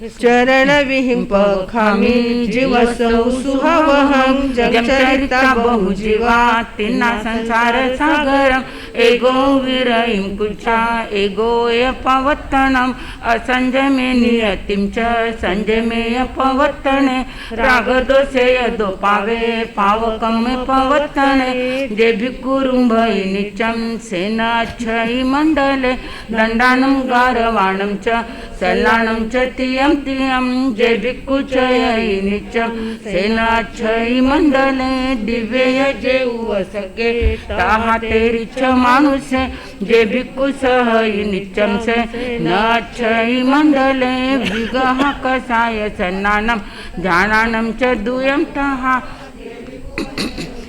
चरण विहिंप खामी जीव सौ सुहावहं जगचरिता बहुजीवा तिन्ना संसार सागरम एगो विरयिं कुचा एगो यपवत्तनम असंजमे नियतिं च संजमेय पवत्तने राग दोषे यदो पावे पावकम पवत्तने जे भिक्कुरुंभई नित्यं सेनाच्छयि मंडले दंडानं गारवाणं च सल्लाणं च तियं तियं जे भिक्कुचयि नित्यं सेनाच्छयि मंडले दिव्यय जे उवसके ताहा तेरी च मानुषे जे भिक्खु सहई नित्यं से नाच्छयि मंडले विगह कसाय सन्नानं ध्यानानं च दुयं तहा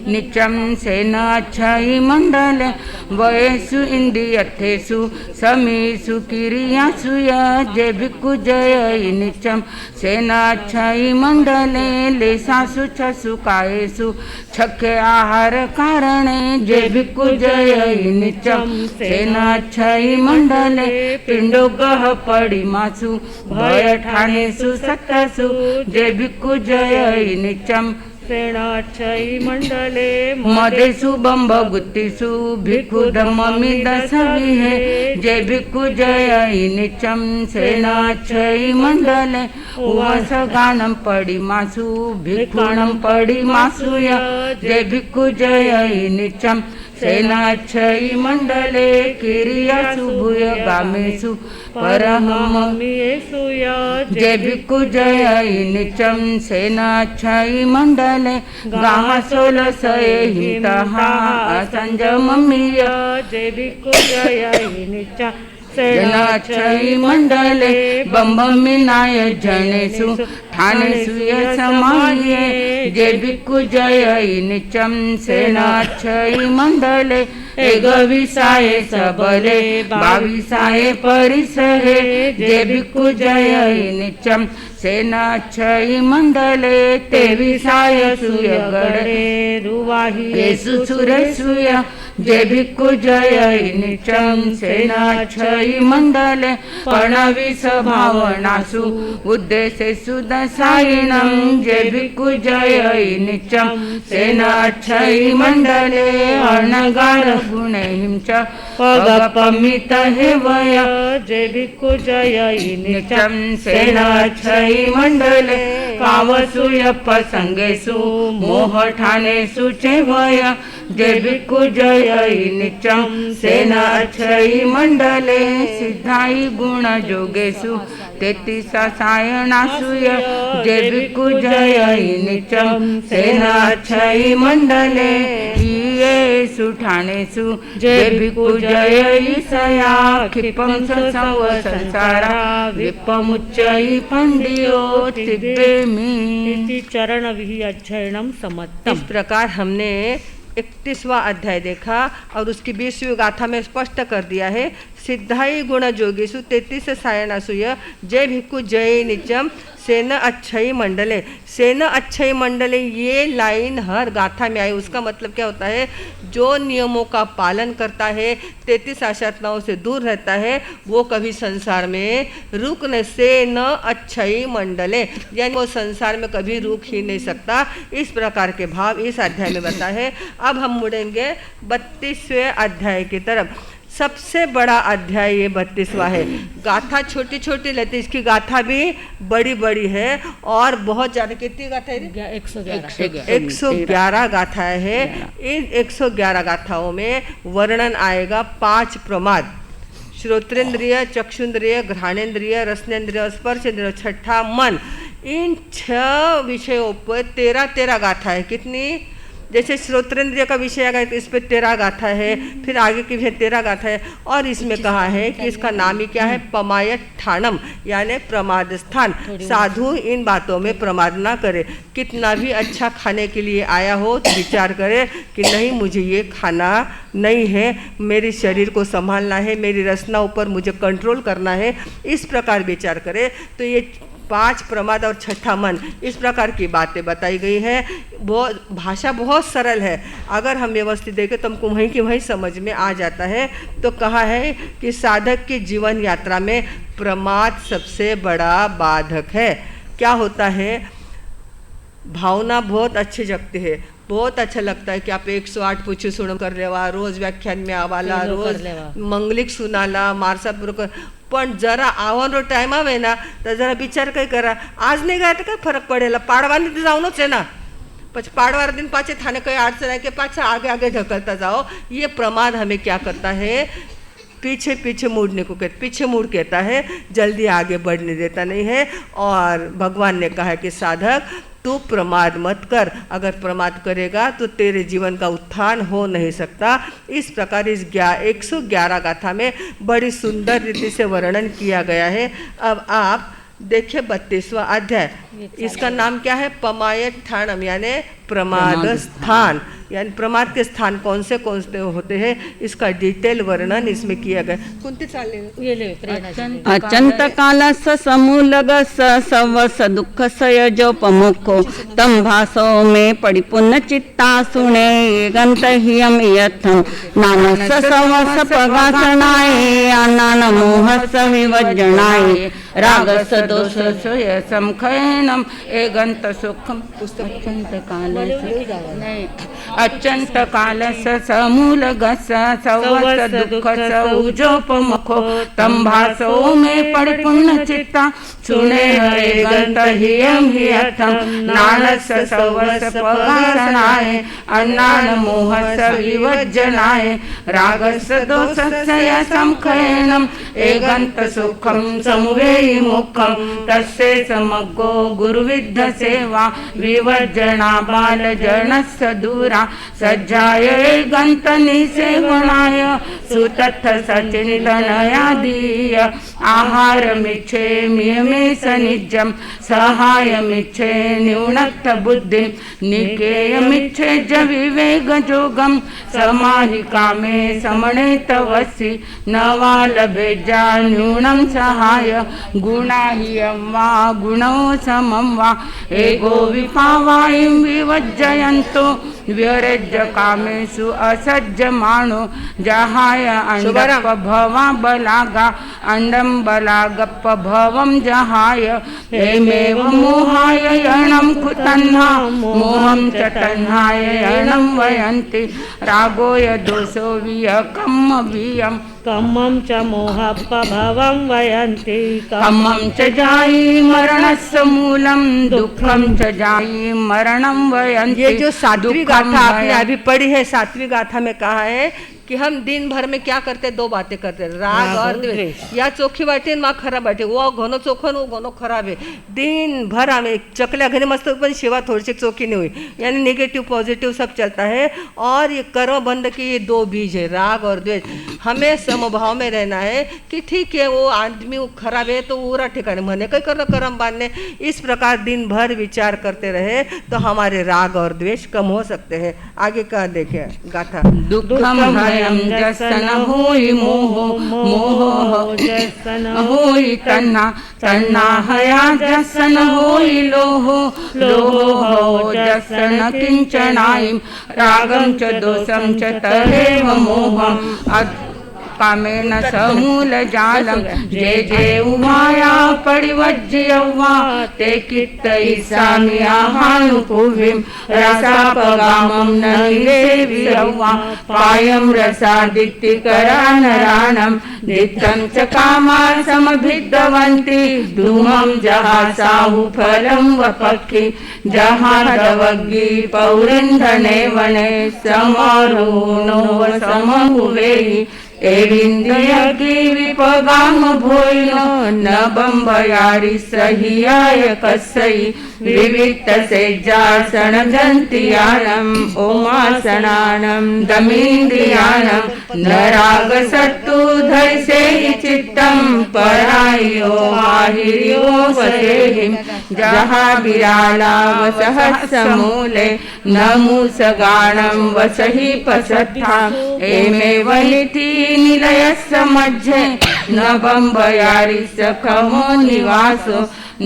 नित्यं सेनाच्छयि मंडले वयसु इंद्रियर्थेषु समीषु क्रियासु जे भिक्खु जयि नित्यं सेनाच्छयि मंडले लेसासु छसु कायेषु छक्के आहार कारणे जे भिक्खु जयि नित्यं सेनाच्छयि मंडले पिंडो गह पडिमासु भय ठाणेषु सत्तसु जे भिक्खु जयि नित्यं सेनाच्छयि मंडले मदेषु बंब गुत्तिषु भिक्खु धम्ममिद सविहे जे भिक्खु जयि नित्यं सेनाच्छयि मंडले उवास गानं पडिमासु भिक्खूणं पडिमासु जे भिक्खु जयि नित्यं सेनाच्छयि मंडले किरियासु भूयगामेषु परमम्मियेषु जे भिक्खु जयि नित्यं सेनाच्छयि मंडले गामसोलसये हितहा असंजमम्मिय जे भिक्खु जयि नित्यं सेनाच्छयि मंडले बंबमिनाय जनेषु ठानेषु यसमाये जे भिक्खु जयि नित्यं सेनाच्छयि मंडले एकविसाय सबले बाविसाय परिसरे जे भिक्खु जयि नित्यं सेनाच्छयि मंडले तेविसाय सूयगडे रुवाही येषु सुरेषु जे भिक्खु जयि नित्यं सेनाच्छयि मंडले प्रणविस भावनासु उद्देशेषु दशायिनं जे भिक्खु जयि नित्यं सेनाच्छयि मंडले अनगार गुणैहिं च पगपमित हेवय जे भिक्खु जयि नित्यं सेनाच्छयि मंडले कावसूयप संगेषु मोहठानेषु चेवय जे भिक्खु जयि नित्यं सेनाच्छयि मंडले सिद्धाई गुण जोगेषु 33 सायणासु जे भिक्खु जयि नित्यं सेनाच्छयि मंडले येषु ठानेषु जे भिक्खु जयि सया क्षिपं संव संसारा विपमुच्चयि पंडियो तिब्बेमि चरण विहि अध्ययनम समत्तम। इस प्रकार हमने 31वां अध्याय देखा और उसकी 20वीं गाथा में स्पष्ट कर दिया है। सिद्धाई गुण जोगेषु 33 सायणासु जय भिक्खु जयि नित्यं सेनाच्छयि मंडले। सेनाच्छयि मंडले ये लाइन हर गाथा में आई। उसका मतलब क्या होता है? जो नियमों का पालन करता है, 33 आशर्तनाओं से दूर रहता है, वो कभी संसार में रुक न सेनाच्छयि मंडले, यानी वो संसार में कभी रुक ही नहीं सकता। इस प्रकार के भाव इस अध्याय में बताए हैं। अब हम मुड़ेंगे 32वें अध्याय की तरफ। सबसे बड़ा अध्याय ये 32वां है। गाथा छोटी छोटी लेते, इसकी गाथा भी बड़ी बड़ी है और बहुत ज़्यादा। कितनी गाथा है? 111 गाथाएं है। इन 111 गाथाओं में वर्णन आएगा 5 प्रमाद, श्रोत्रेंद्रिय, चक्षुन्द्रिय, घ्राणेन्द्रिय, रसनेन्द्रिय, स्पर्शेन्द्रिय, छठा मन। इन 6 विषयों पर 13 गाथा है। कितनी? जैसे श्रोत्रेंद्रिय का विषय आएगा तो इस पर 13 गाथा है, फिर आगे की भी 13 गाथा है। और इसमें कहा है कि इसका नाम ही क्या है? पमायठानम, यानी प्रमाद स्थान। साधु इन बातों में प्रमाद ना करे। कितना भी अच्छा खाने के लिए आया हो तो विचार करे कि नहीं, मुझे ये खाना नहीं है, मेरे शरीर को संभालना है, मेरी रचना ऊपर मुझे कंट्रोल करना है। इस प्रकार विचार करे तो ये 5 प्रमाद और छठा मन, इस प्रकार की बातें बताई गई है। बहुत भाषा बहुत सरल है, अगर हम व्यवस्थित देखें तो हमको वहीं की वहीं समझ में आ जाता है। तो कहा है कि साधक की जीवन यात्रा में प्रमाद सबसे बड़ा बाधक है। क्या होता है, भावना बहुत अच्छी जगती है, बहुत अच्छा लगता है कि आप 108 पूछी सुन कर लेवा, रोज व्याख्यान में आवाला, रोज मंगलिक सुनाला, मारसापूर कर, पण जरा आवनो टाइम आवे ना तर जरा विचार काय करा, आज नाही गाय तर काय फरक पडेल, पाडवानी तर जाऊनच आहे ना, પછી पाड़वार दिन पाचे थाने कोई अड़चन है कि पाछा आगे आगे ढकलता जाओ। ये प्रमाद हमें क्या करता है, पीछे पीछे मुड़ने को कहता, पीछे मुड़ कहता है, जल्दी आगे बढ़ने देता नहीं है। और भगवान ने कहा है कि साधक तू प्रमाद मत कर, अगर प्रमाद करेगा तो तेरे जीवन का उत्थान हो नहीं सकता। इस प्रकार इस 111 गाथा में बड़ी सुंदर रीति से वर्णन किया गया है। अब आप देखिए 32वां अध्याय, इसका नाम क्या है, पमायत ठाणम, यानी प्रमाद स्थान, यानी प्रमाद के स्थान कौन से होते हैं, इसका डिटेल वर्णन इसमें किया गया। कुंती अचंत काल समूलग सवस दुख सयजोपमुखो तम भासो में परिपूर्ण चित्ता सुने गंत हियम यथम नानस सवस पगासनाय अनान मोहस विवज्जनाय रागस दोष सोय समखयनम एगंत सुखम अचंत काल समूल गस सवस दुख सौजोपमुखो तम भासो में परिपूर्ण चित्ता सुने गंत हियम हियथम नानस सवस पगासनाय अन्नान मोहस विवज्जनाय रागस दोषस्य समखयनम एगंत सुखम समुवेयि मुखम तस्से समग्गो गुरुविद्ध सेवा विवर्जना बाल जनस्य दूरा सज्जाय गंत निसेवनाय सुतथ सचिंतनयादीय आहार मिच्छे मियमे सनिजम सहाय मिच्छे न्यूनत्थ बुद्धि निकेय मिच्छे ज विवेक जोगम समाहि कामे समणे तवसि नवा लभेजा न्यूनम सहाय गुणाहियं वा गुणो समं वा एगो विपावायं विवज्जयन्तो व्यरज्य कामेषु असज्जमानो जहाय अंडप भवा बलागा अंडम बलागप भवम जहाय एमेव मोहाय यणं कुतन्हा मोहं च तन्हाय यणं वयन्ति रागोय दोषो वियकम् वियम् कम्मं च मोहपभवं वयन्ति कम्मं च जायि मरणस्य मूलं दुःखं च जायि मरणं वयन्ति। ये जो 7वीं गाथा आपने अभी पढ़ी है, 7वीं गाथा में कहा है कि हम दिन भर में क्या करते, 2 बातें करते, राग और द्वेष। या चोखी वाटे मा खराब वाटे, वो घनो चोखो न वो घनो खराब है। दिन भर हमें चकल्या घने मस्त पण सेवा थोड़ी चोखी नहीं हुई, यानी नेगेटिव पॉजिटिव सब चलता है। और ये कर्म बंध के ये 2 बीज है, राग और द्वेष। हमें समभाव में रहना है कि ठीक है वो आदमी खराब है तो पूरा ठिकाने मने कई कर कर्म बांधने। इस प्रकार दिन भर विचार करते रहे तो हमारे राग और द्वेष कम हो सकते हैं। आगे का देखें गाथा, दुःखं भयं जसन होई मोहो मोहो जसन होई तन्ना तन्ना हया जसन होई लोहो लोहो जसन किंचनायं रागं च दोषं च तदेव मोहम् कामेन समूल जालम जे जे उमाया परिवज्यवा ते कित्त ईसामिया हानुपुविम रसापगामं न सेवियवा पायं रसादित्तिकरानराणं नित्यं च कामा समभिद्वन्ति धूमं जहासाहु फलं वपक्षि जहादवग्गी पौरिन्धने वने समारोणो समहुवेहि एविंद्रियगी विपगाम भोइनो न बंबयारी सहियाय कसई विविक्त सेज्जासन जंतियानम ओमासनानम दमीन्द्रियानम न राग सत्तु धैसे चित्तम परायो माहिरियो वसेहिम जहा बिराला वसहस्रमूले न मूसगाणम वसहि पसत्था एमे वनिति निलयस्य मध्ये न बंबयारी सखमो निवासो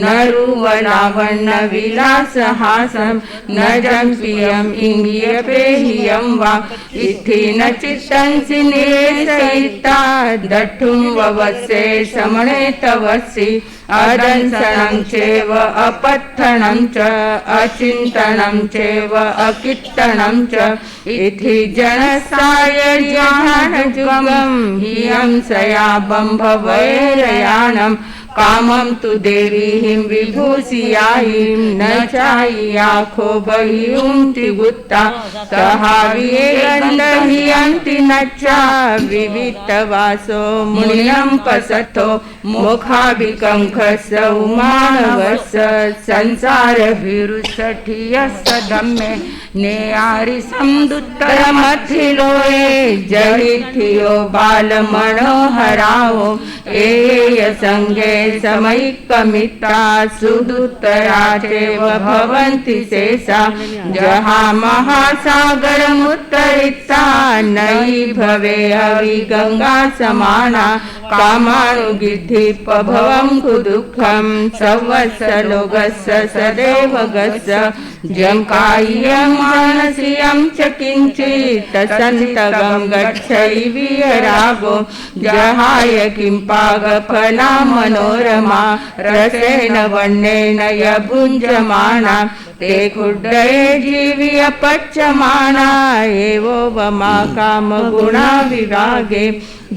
न रूपलावण्य विलासहासं न जम्पियम् इङ्गियपेहियं वा इति न चित्तंसि निवेशयिता दट्ठुं ववस्ये समणे तवसि अदंसनं चैव अपत्थनं च अचिन्तनं चैव अकीर्तनं च इति जनसाय ज्ञानजुगं हिंसया बम्भवैरयाणं कामं तु देवीं विभूषियायीं न चायाखो बहिउंति गुत्ता सहावियंति न चा विवितवासो मुनियं पसतो मुखाभिकंखस उमानवस संसार भिरुषठियसदम्मे नेयारि समुत्तरमथिलोए जहिथियो बाल मनोहराओ एय संगे समयिकमिता सुदुत्तरा चैव भवन्ति शेषा जहा महासागरमुत्तरिता नयि भवे अविगंगा समाना कामानुगिद्धि पभवं कुदुःखं संवत्सरोगस्य सदैव गस्य जं कायं मानसियं च किञ्चित् तसन्तगं गच्छै विरागो जहाय किं पागफला मनोरमा रसेन वर्णेन यभुञ्जमाना ते कुड्डये जीव्य पच्यमाना एवो वमा कामगुणा विभागे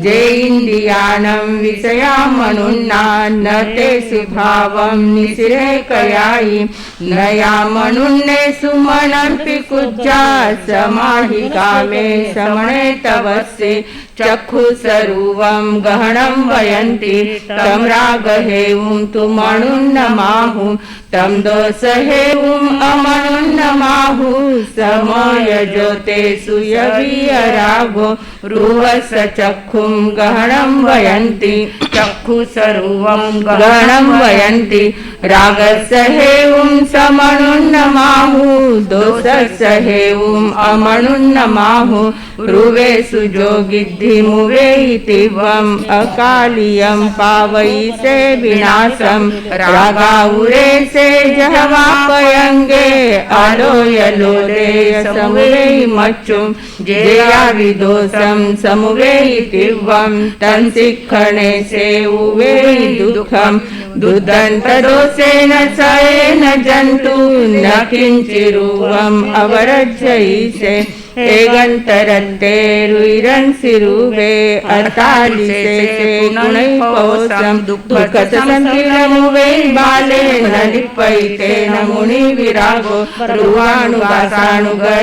जे इन्द्रियाणं विषयामनुन्ना न ते सुभावं निःश्रेकयायि न यामनुन्नेषु मनर्पि कुज्जा समाहि कामे समणे तवस्य चक्षुसरूपं गहनं वयन्ति तं रागहेवं तु मनुन्नमाहु तं दोषहेवं अमनुन्नमाहु समयजोते सुयविरागो रुवस चक्षुं गहनं वयन्ति चक्षुसरूपं गहनं वयन्ति रागसहेवं समनुन्नमाहु दोषसहेवं अमनुन्नमाहु रुवेषु जोगिद्धिमुवेहितिवम् अकालियं पावयिषे विनाशं रागाउरे से जहवापयंगे अलोयलोदेय समुवेहि मच्चुं जेया विदोषं समुवेहितिवं तंसिखणे से उवेहि दुःखं दुदन्तदोषेण सयेन जन्तु न किञ्चिरुवम् अवरज्यैषे एगंतरते रुइरंसिरुवे अतालिसे से गुणैपोसं दुःखसंकीर्णमुवे बाले नलिपैते नमुनि विरागो रुवानुगासानुगए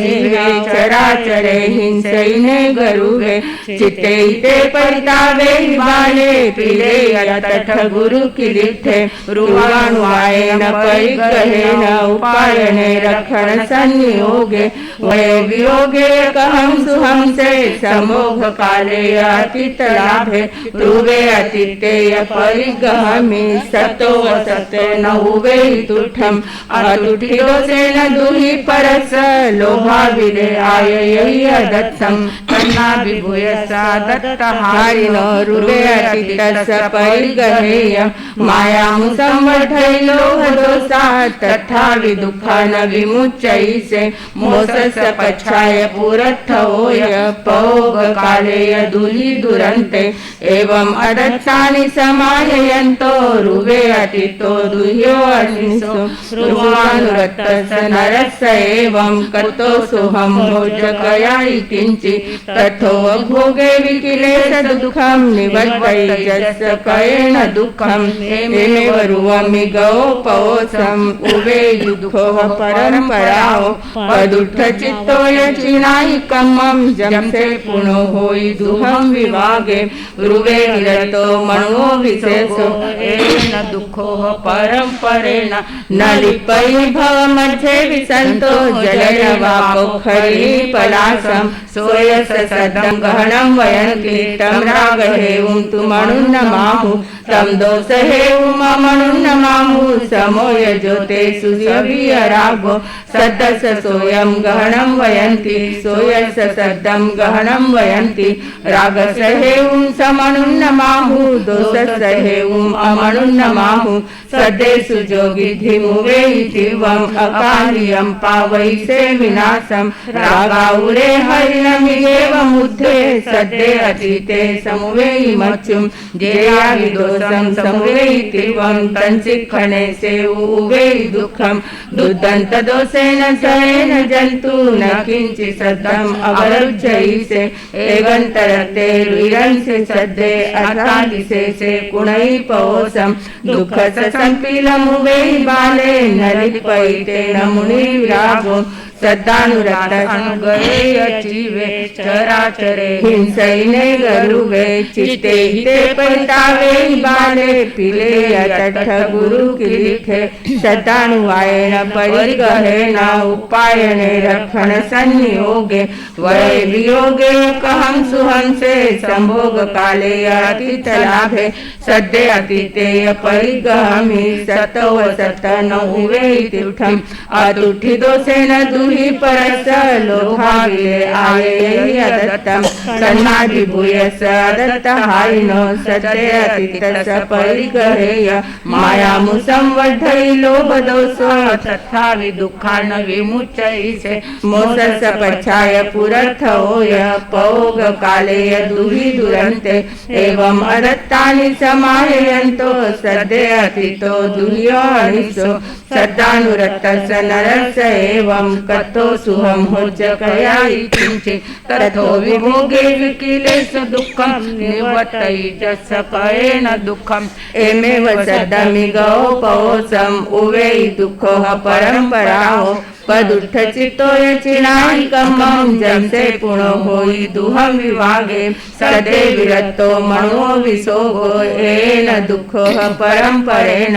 जीवे चराचरे हिंसैने गरुवे चित्ते हिते परितावे बाले पीले यतठ गुरु किलिथे रुवानुआयेन परिगहेन उपायने रक्षण संयोगे वै वियोगे कहं सुहं से समोघ काले अतीत लाभे रुवे अतीतेय परिगहमि सतो वसते न उवे तुठम अतुठिलो से न दुहि परस लोभा विरे आय यही अदत्तम कन्ना विभूयसा दत्तहारिनो रुवे अतीतस परिगहेय माया मुसंवठैलो हदोसा तथा विदुःखा न विमुच्चैसे मोसस पच्छाय पुरत्थोय पौग कालेय दुहि दुरन्ते एवं अदत्तानि समाययन्तो रुवे अतितो दुह्यो अनिसो रुवानुरत्तस्य नरस्य एवं कतो सुहं भोजकयायि किञ्चि तथो भोगे विकिलेश दुःखं निवर्तयिजस्य कयेन दुःखं एमेव रुवमि गौपवसं उवे दुःखो परम्पराओ पदुत्थ चित्तो यचिनायि कम्मं जमसे पुनो होई दुहं विभागे रुवे विरतो मनो विशेषो एन दुःखो परम्परेण न लिपै भव मध्ये विसन्तो जलेन वा पोखरी पलासं सोयस सदं गहनं वयन्ति तं रागहेवं तु मनुन्नमाहु तं दोषहेवं अमनुन्नमाहु समो यजोते सुयविरागो सद्दस सोयम गहनं वयन्ति सोयस सद्दं गहनं वयन्ति रागसहेउं समनुन्नमाहु दोषसहेउं अमनुन्नमाहु सद्देषु जोगिधिमुवे इतिवम् अकार्यं पावैसे विनाशं रागाउरे हरिणमिगेवमुद्धे सद्दे अतीते समुवेयि मच्युं जेया विदोषं समुवेयितिवं तंचिक्षणे से उवेयि दुःखं दुर्दंत दोषेण सहेन जन्तु न किंचित् सद्दम् अवरुज्जयिसे एवन्तरते रुइरंसे सद्दे अकालिसे से कुणै पवोसं दुःख संपीलमुवेयि बाले न लिपयिते न मुनिविरागो सद्दानुरागये अचीवे चराचरे हिंसैने गरुवे चित्ते हिते परितावे बाले पिले अतठ गुरु किलिखे सद्दानुवायेन परिगहेन उपायने रक्षण संयोगे वै वियोगे कहं सुहंसे संभोग काले अतीत लाभे सद्दे अतीते परिगहमि सतव सत नहुवे तीर्थम अतुठि दोषेण दुहि परस लोभाविले आये अदत्तम सन्नाभिभूयस अदत्त हारिनो सद्दे अतीतस परिगहेय मायामुसंवर्धयि लोभ दोषो तथा विदुःखान् विमुच्यैसे मोसस पच्छाय पुरथ होय पौग काले दुहि दुरन्ते एवं अदत्तानि समाहयन्तो सद्दे अतीतो दुह्योऽनिशो सद्दानुरक्तस नरस एवं कतो सुहं होज्जकया इति ततो विभोगे विकिलेश दुःखं निवर्तयिजस्सकयेन दुःखम् एमेव सद्दमिगोपवोसम् उवेयि दुःखः परम्पराहो पदुत्थ चित्तोय चिनाहि कम्मं जंसे पुनो होई दुहं विभागे सदे विरतो मनो विसोगो येन दुःखः परम्परेण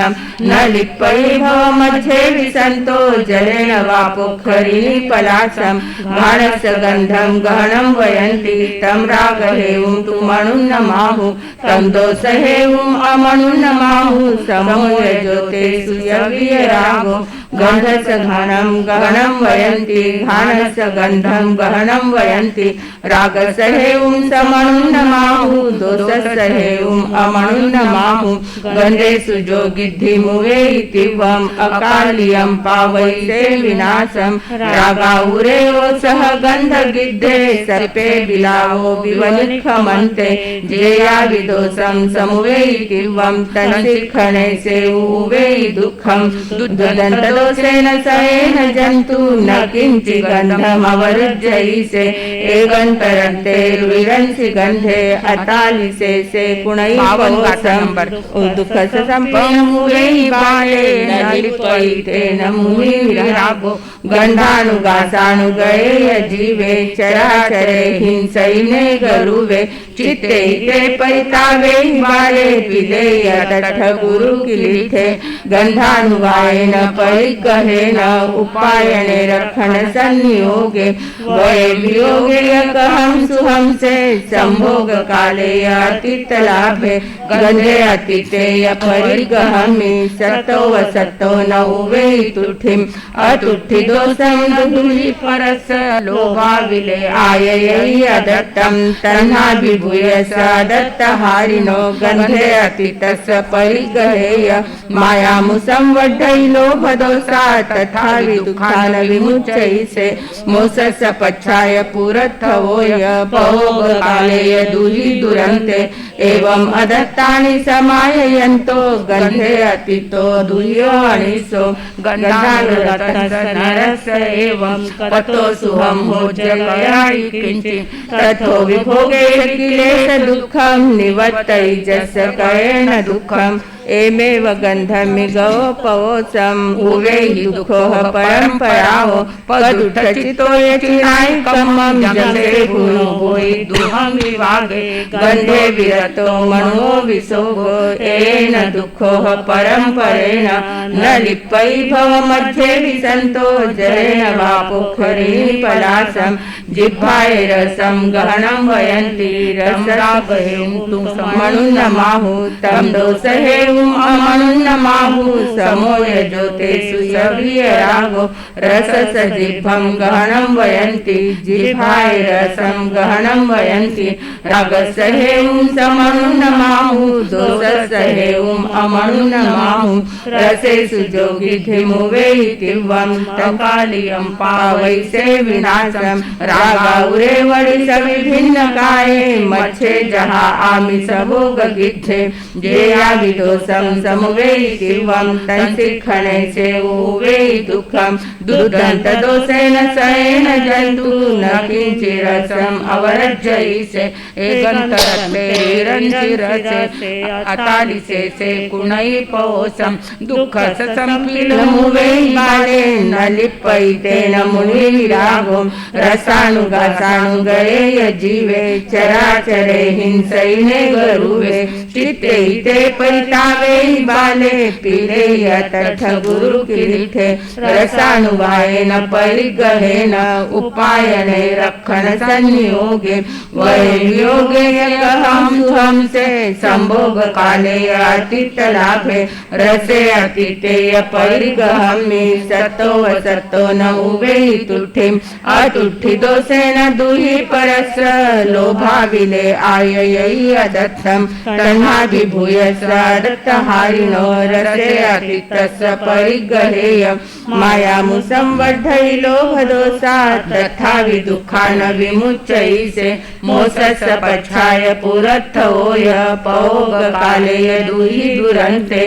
न लिप्पयि भव मध्ये विसन्तो जलेन वा पोखरिणि पलासं घाणस्य गन्धं गहनं वयन्ति तं रागहेउं तु मनुन्नमाहु तं दोषहेउं अमनुन्नमाहु समो यजोते सुयविरागो गन्धस्य घाणं गहनं वयन्ति घाणस्य गन्धं गहनं वयन्ति रागसहेउं समनुन्नमाहु दोषसहेउं अमनुन्नमाहु गन्धेषु जोगिद्धिमुवे इतिवम् अकालियं पावैसे विनाशं रागाउरेयो सह गन्धगिद्धे सर्पे बिलावो विवनिखमन्ते जेया विदोषं समुवे इतिवं तन्शिखणे से उवे दुःखं दुर्दन्तदोषेण सहेन जन्तु न किंचित् गन्धमवरुज्जयिसे एवन्तरन्ते रुइरंसि गन्धे अतालिसे से कुणै पवोसं दुःखस सम्पन्नमुवेयि बाले न लिप्पयिते न मुनिविरागो गन्धानुगासानुगये जीवे चराचरे हिंसैने गरुवे चित्ते हिते परितावे बाले विदेय तठ गुरु किलिथे गन्धानुगायेन परिगहेन उपायने रक्षण संयोगे वै वियोगे कहं सुहंसे संभोग काले अतीत लाभे गन्धे अतीते परिगहमि सतो वसतो न उवे तुठिम अतुठि दोषं दुहि परस लोभाविले आययै अदत्तं तन्नाभिभूयस अदत्त हारिनो गन्धे अतीतस्य परिगहेय मायामुसंवर्धयि लोभ दोषा तथा विदुःखान् विमुच्यैसे मोसस पच्छाय पुरथवोय भोग काले दुहि दुरन्ते एवं अदत्तानि समाययन्तो गन्धे अतीतो दुह्यो अनिशो गन्धानुरक्तस्य नरस एवं कतो सुहं होज्जकया किंचित् ततो विभोगे किलेश दुःखं निवर्तयिजस्सकयेन दुःखम् एमेव गन्धमिगोपवोसम् उवेयि दुःखः परम्पराहो पदुत्थ चित्तोय चिनाहि कम्मं जंसे पुनो होई दुहं विभागे गन्धे विरतो मनो विसोगो येन दुःखः परम्परेण न लिप्पयि भव मध्ये विसन्तो जलेन वा पोखरिणि पलासं जिह्वाय रसं गहनं वयन्ति रसरागहें तु मनुन्नमाहु तं दोषहें एवं अमनुन्नमाहु समोय ज्योते सुयविरागो रसस जिह्वं गहनं वयन्ति जिह्वाय रसं गहनं वयन्ति रागस हेवं समनुन्नमाहु दोषस हेवं अमनुन्नमाहु रसेषु जोगिधिमुवेतिवं तकालियं पावैसे विनाशं रागाउरे वडि सविभिन्न काये मच्छे जहा आमिष भोग गिद्धे जेया विदोषं समुवेतिवं तंसिखणे से उवे दुःखं दुर्दंत दोषेन सयेन जन्तु न किंचिरसं अवरज्जयिसे एकंतरते रंजिरसे अतालिसे से कुणै पोषं दुःख संपीलमुवे बाले न लिप्पैतेन मुनिविरागो रसानुगये जीवे चराचरे हिंसैने गरुवे चित्ते हिते परितावे बाले पीरे यतथ गुरु किरीटे रसानुगायेन परिगहेन उपायने रक्षण संयोगे वैयोगे यकहं सुहं से संभोग काले अतीत लाभे रसे अतीतेय परिगहमि सतो वसतो न उवे तुठे अतुठि दोषेन दुहि परस लोभाविले आययि अदत्तं तन्हा विभूयस दत्तहारिणो रसे अतीतस्य परिगहेय मायामुसं वर्धयि लोभदोषा तथा विदुःखान् विमुच्यैसे मोसस पच्छाय पुरत्थोय पौगकाले दुहि दुरन्ते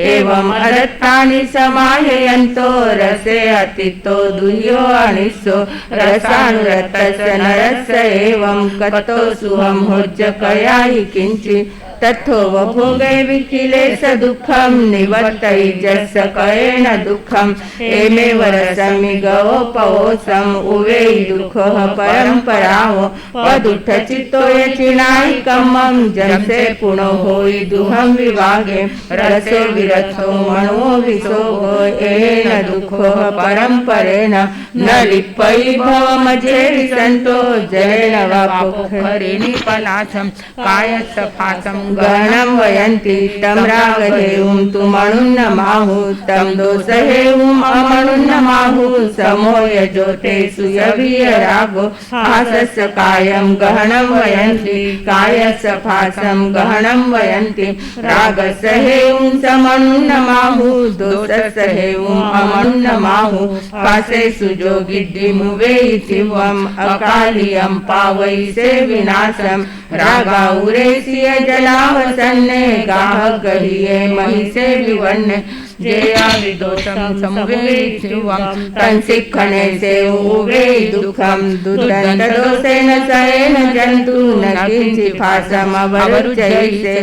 एवं अदत्तानि समाहयन्तो रसे अतीतो दुह्यो अनिशो रसानुरतस्य नरस्य एवं कतो सुहं होज्जकया हि किञ्चि तथो भोगे विकिलेश दुःखं निवर्तयिजस्य कयेन दुःखम् एमेव रसमिगोपवोसम् उवे दुःखः परम्परावो पदुठ चित्तो यचिनायिकमं जंसे पुनो होई दुहं विभागे रसे विरथो मनो विसोगो येन दुःखः परम्परेण न लिप्पयि भवमजे विसन्तो जलेन वा पोखरे निपनाथं कायस्य फासं गहनं वयन्ति तं रागहेवं तु मनुन्नमाहु तं दोषहेवं अमनुन्नमाहु समोय ज्योते सुयविरागो हासस्य कायं गहनं वयन्ति कायस्य फासं गहनं वयन्ति रागस्य हेवं समनुन्नमाहु दोषस्य हेवं अमनुन्नमाहु फासेषु जोगिद्धिमुवेतिवम् अकालियं पावैसे विनाशं रागाउरेसिय जलावसन्ने गाह गहिये महिषे विवन्ने जेया विदोषं समुवेतिवं तंसिखणे से उवे दुःखं दुर्दंत दोषेन सयेन जन्तु न किंचि फासम् अवरुज्जयिसे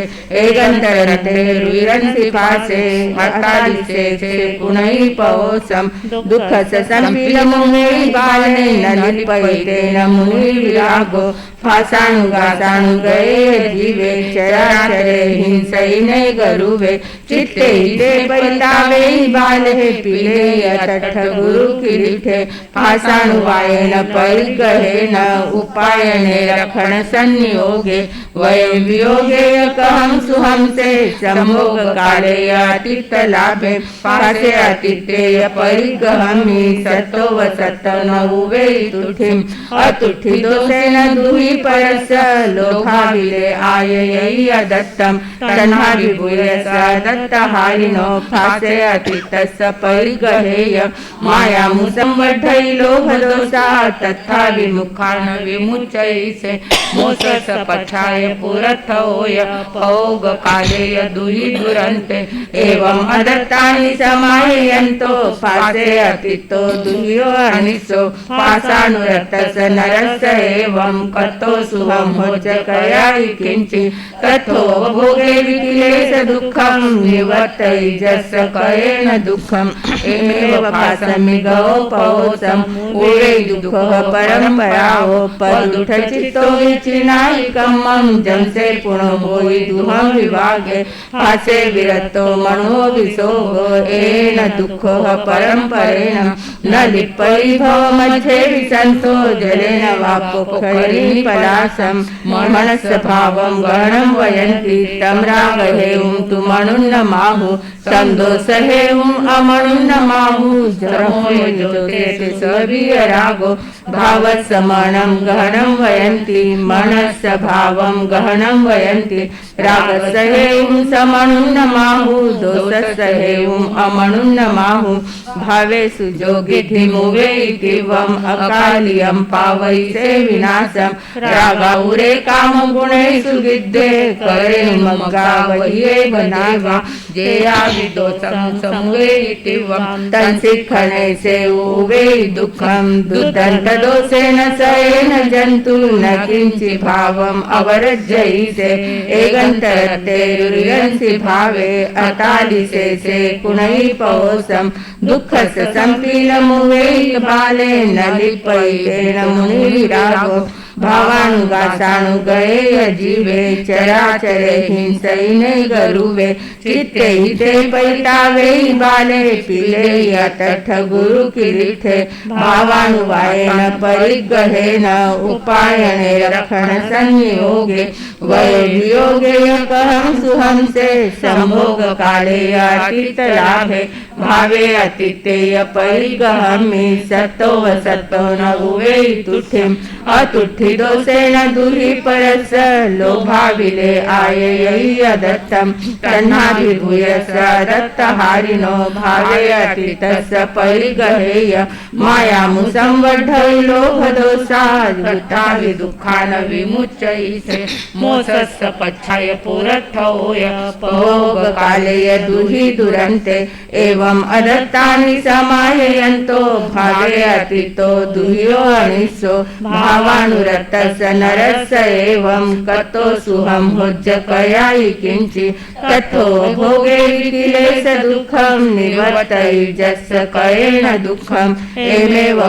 एकंतरते रुइरंसि फासे हतालिसे से पुनै पवोसं दुःखस्य संपीलमुवे बाले न लिप्पयितेन मुनिविरागो फासानुगासानुगये जीवे चराचरे हिंसैने गरुवे चित्ते हिते परितावे बाले पीले यतठ गुरु किरीटे फासानुवायेन परिगहेन उपायने रक्षण संयोगे वयं वियोगे यकहं सुहं से संभोग काले अतीत लाभे फासे अतीतेय परिगहमि सतो वसतो न उवे तुठिं अतुठि दोषेन दुहि परस लोभाविले आययि अदत्तं तन्हा विभूयस दत्तहारिणो फासे अतीतस्य परिगहेय मायामुसं वर्धयि लोभदोषा तथा विमुखान् विमुच्यैसे मोसस पच्छाय पुरत्थोय पौगकाले दुहि दुरन्ते एवं अदत्तानि समाहयन्तो फासे अतीतो दुह्यो अनिशो फासानुरतस्य नरस्य एवं कतो सुहं होज्जकया हि किञ्चि तथो भोगे विकिलेश दुःखं निवर्तयिजस्य कयेन दुःखम् एमेव फासमिगोपवोसम् उवे दुःखः परम्परावो पदुठ चित्तो विचिनायिकमं जंसे पुनो होई दुहं विभागे फासे विरतो मनो विसोगो येन दुःखः परम्परेण न लिप्पयि भवमध्ये विसन्तो जलेन वा पोखरि पलासं मनस्य भावं गहनं वयन्ति तं रागहेयं तु मनुन्नमाहु तं दोषहेयं अमनुन्नमाहु जरमोयजोते सविरागो भावसमनं गहनं वयन्ति मनस्य भावं गहनं वयन्ति रागसहेयं समनुन्नमाहु दोषसहेयं अमनुन्नमाहु भावेषु जोगिधिमुवे इतिवम् अकालियं पावैसे विनाशं रागाउरे कामगुणेषु गिद्धे करे मग्गावये बनावा जेया विदोषं समुवे इतिवं तंसिखने से उवे दुःखं दुदन्तदोषेण सयेन जन्तु न किञ्चि भावम् अवरज्जयिते एगन्तरतेरुर्यंसि भावे अतालिसे से कुणै पवसं दुःखस्य सम्पीलमुवे बाले न लिपयेन मुनिविरागो भावानुगासानुगये जीवे चराचरे हिंसैने गरुवे चित्ते हिते पैतावे बाले पीले यतठ गुरु किरीथे भावानुवायेन परिग्रहेण उपायने रक्षण संयोगे वयोवियोगे कहं सुहंसे संभोग काले अतीत लाभे भावे अतितेय परिगहमि सतो वसतो न उवे तुठिम अतुठि दोषेण दुहि परस लोभाविले आये दत्तं तन्नाभिभूयस दत्तहारिणो भावे अतीतस्य परिगहेय मायामुसंवर्धय लोभदोषा वृत्तावि दुःखान विमुच्यैसे मोसस्य पच्छाय पुरथोय भोगकाले दुहि दुरन्ते एवं अदत्तानि समाययन्तो भावे अतीतो दुह्यो अनिशो भावानुरक्तस्य नरस्य एवं कतो सुहं भोज्यकयायि किञ्चि तथो भोगे विकिलेश दुःखं निवर्तयिजस्य कयेन दुःखम् एमेव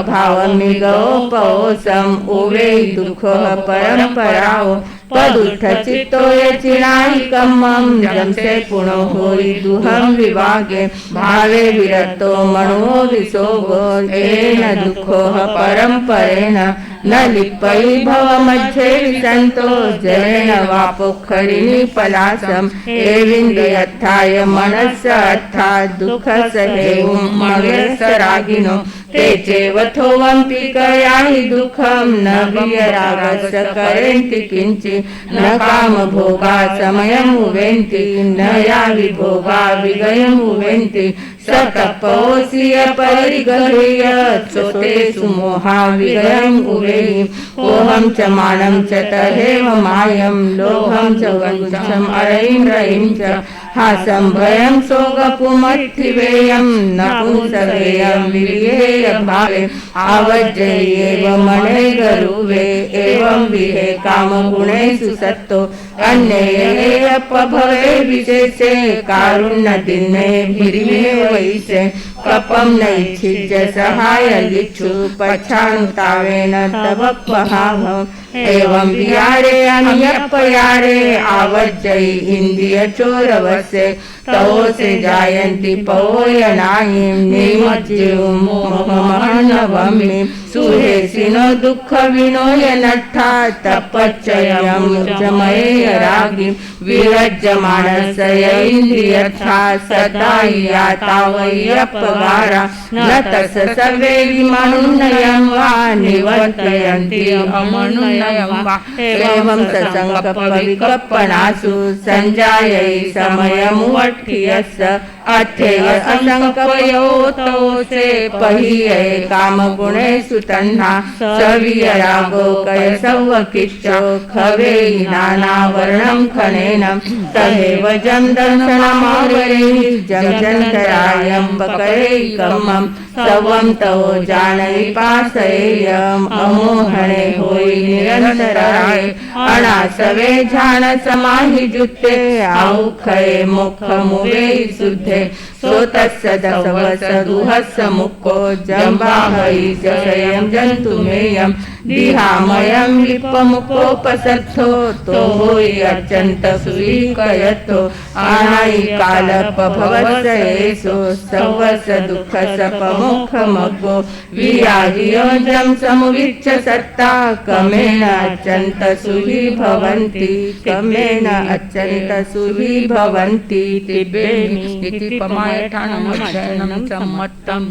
भावमिगोपवसम् उवे दुःखः परम्पराओ पदुष्ठ चित्तोय चिणाहि कम्मं जंसे पुनो होई दुहं विवागे भावे विरतो मनो विसोगो येन दुःखोः परम्परेण न लिप्पयि भवमध्ये विसन्तो जलेन वा पोखरिणि पलासम् एविन्द्रियत्थाय मनस्य अर्थात् दुःखसहेयं मगेस्य रागिनो ते चेवथोवंपि कयाहि दुःखं न वियरागस्य करेन्ति किञ्चि न कामभोगा समयमुवेन्ति न यावि भोगा विगयमुवेन्ति सतपोऽसिय परिगृह्य चोतेषु मोहा विगयम् उवेहि कोहं च मानं च तथैव मायं लोभं च वंशम् अरयिं रयिं च हासं भयं शोकपुमत्थिवेयं नपुंसवेयं विविहेय भावे आवज्जयेव मणे गरुवे एवं विहे कामगुणेषु सत्तो अन्येयपभवे विशेषे कारुण्य दिने भिरिमे वैसे कपं नैच्छिद्य सहाय लिच्छु पच्छानुतावेन तव पहावम् एवं विहारे अन्यपयारे आवज्जयि इन्द्रिय चोरवसे तवो से जायन्ति पवोयनायिं निमज्जिं मोहमहनवमि सुहेसिनो दुःख विनोय नट्ठा तपच्चयं जमये रागि विरज्यमानस्य इन्द्रियथा सदा यातावय्यपगारा न तस् सर्वे विमनुन्नयं वा निवर्तयन्ति अमनुन्नयं वा एवं ससङ्कल्पविकल्पनासु सञ्जायै समयमुवट्ठियस्य अथेय असङ्कल्पयोतो से पहिये कामगुणेषु तन्हा सवियरागो कयसवकिच्चो खवे नानावर्णं खनेन तदेव जं दर्शनमावरे जं जन्तरायं बकरैकमं सवं तव जानयि पासयेयम् अमोहणे होई निरन्तराय अनासवे ध्यान समाहि जुत्ते औखये मुखमुवे शुद्धे सोतस्य दशवस दुहस्य मुक्को जम्बाहै जयं जन्तुमेयं दिहामयं लिपमुकोपसर्थो तो होई अत्यंत सुविकयतो आनाई कालपभवसयेसो सवस दुःख सपमुख मग्गो विराजियोजं समुविच्च सत्ता कमेन अत्यंत सुहि भवन्ति कमेन अत्यंत सुहि भवन्ति तिब्बेनि इति पमायठानमध्ययनं सम्मतम्